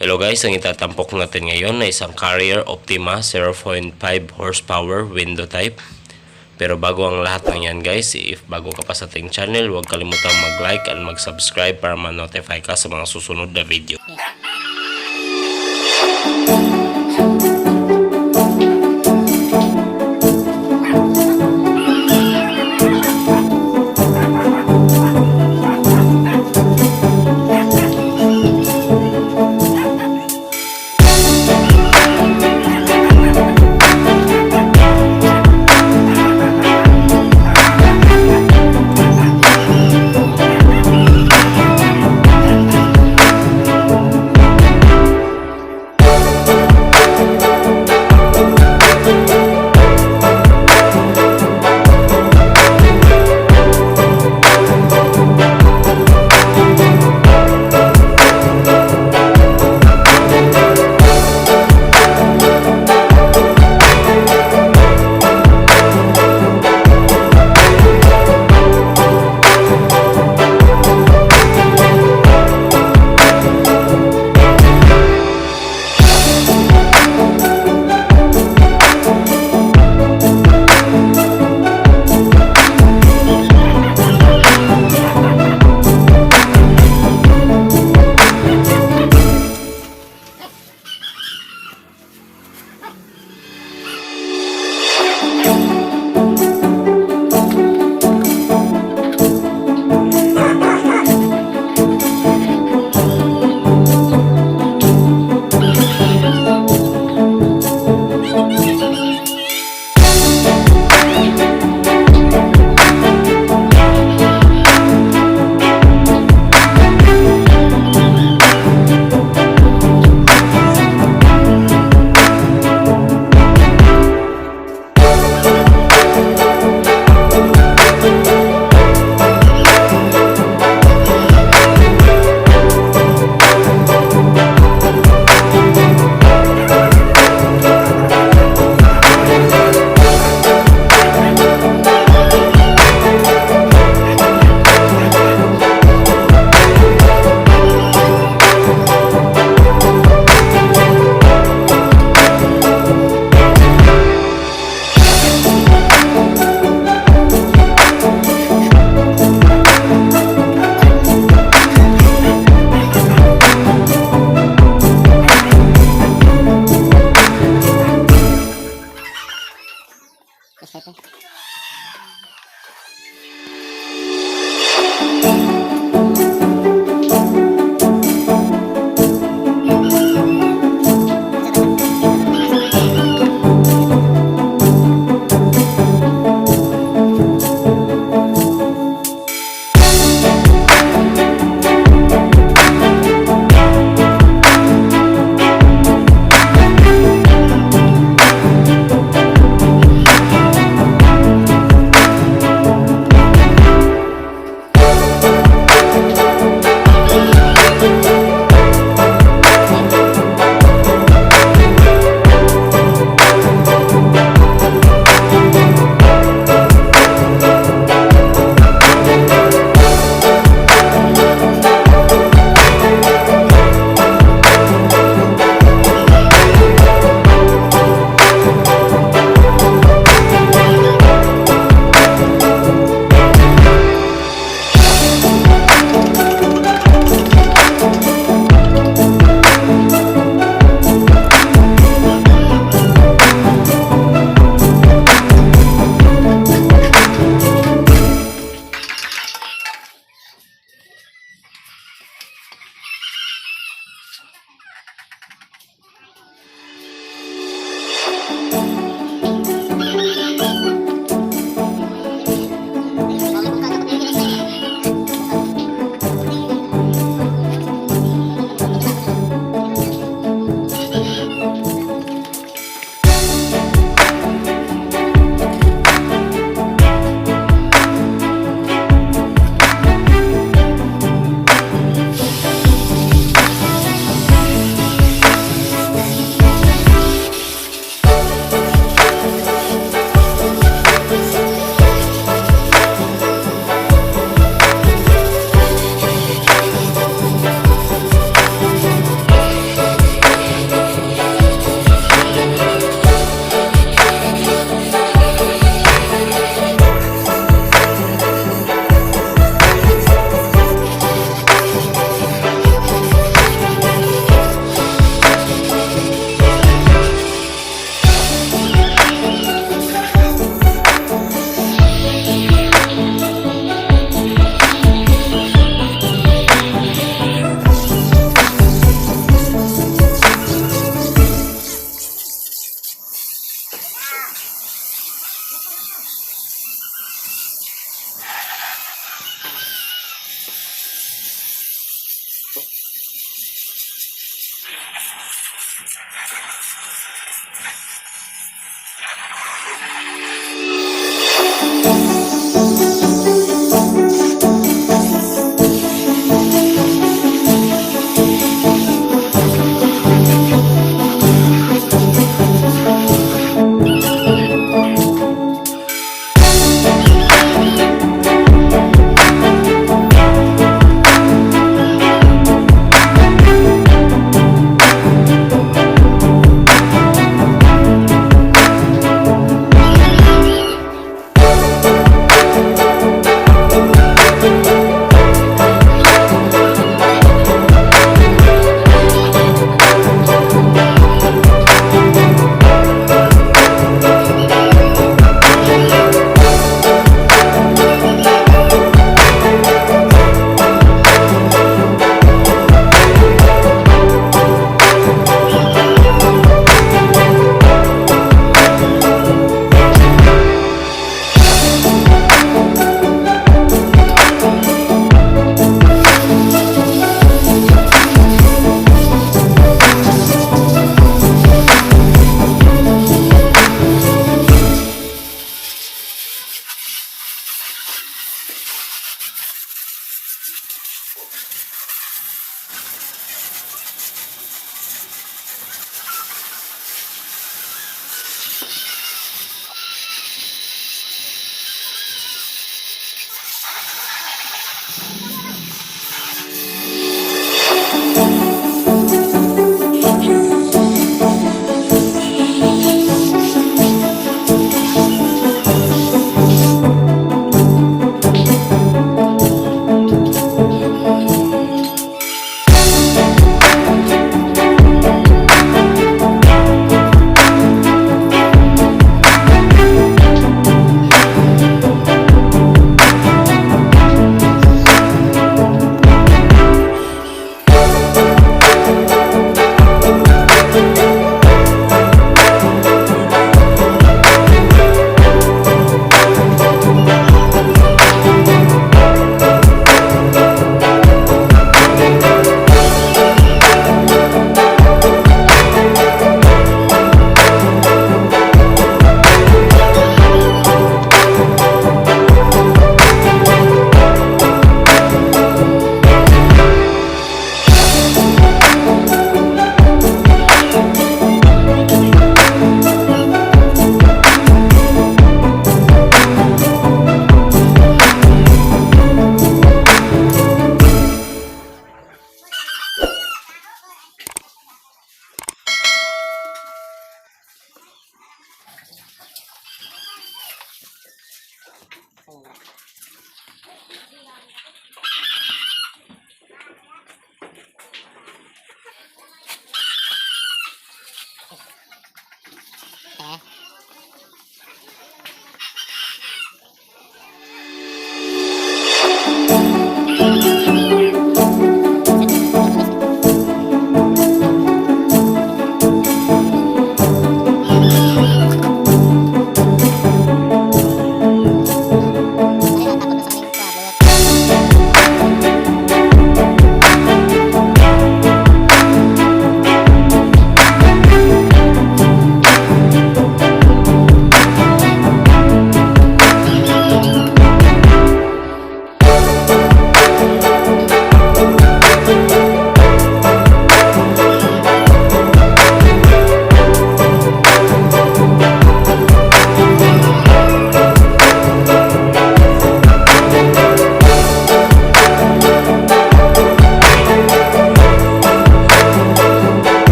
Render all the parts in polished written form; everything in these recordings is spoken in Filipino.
Hello guys, ang itatampok natin ngayon na isang Carrier Optima 0.5 horsepower window type. Pero bago ang lahat ng yan guys, if bago ka pa sa ating channel, huwag kalimutang mag-like and mag-subscribe para ma-notify ka sa mga susunod na video.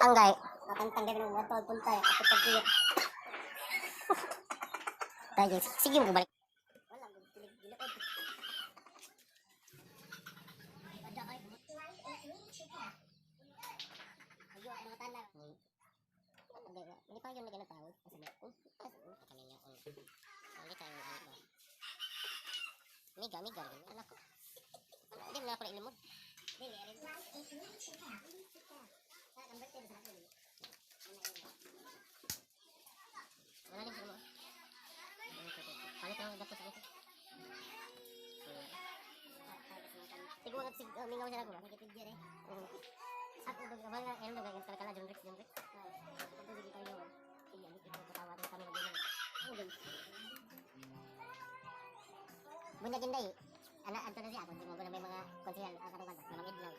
Tanggay. Tanggay ng wato punta eh. Ako pagkulit. Tayo, sige mo balik. Wala mo gilikod. Ada kay. Ayo mga tanan. yun na ginatawag. Sabi ko, kami niya. Hindi tayo ano ba? Miga, anak ko. Hindi mo na ako na ilimod. Hindi, meron. Number 10 sa akin. Wala din mo. Palit lang dapat sa ito. Siguro mingaw siya ako. Nagtitid eh. Ako ba nga ano ba ganyan kala John Rick. Ako dito tayo. Iyan ito katawa din kami ng ganyan. Bunya ginday. Ana anto na siya ako tingnan ko na may mga konsehal ang katong kanta, mga midlaw.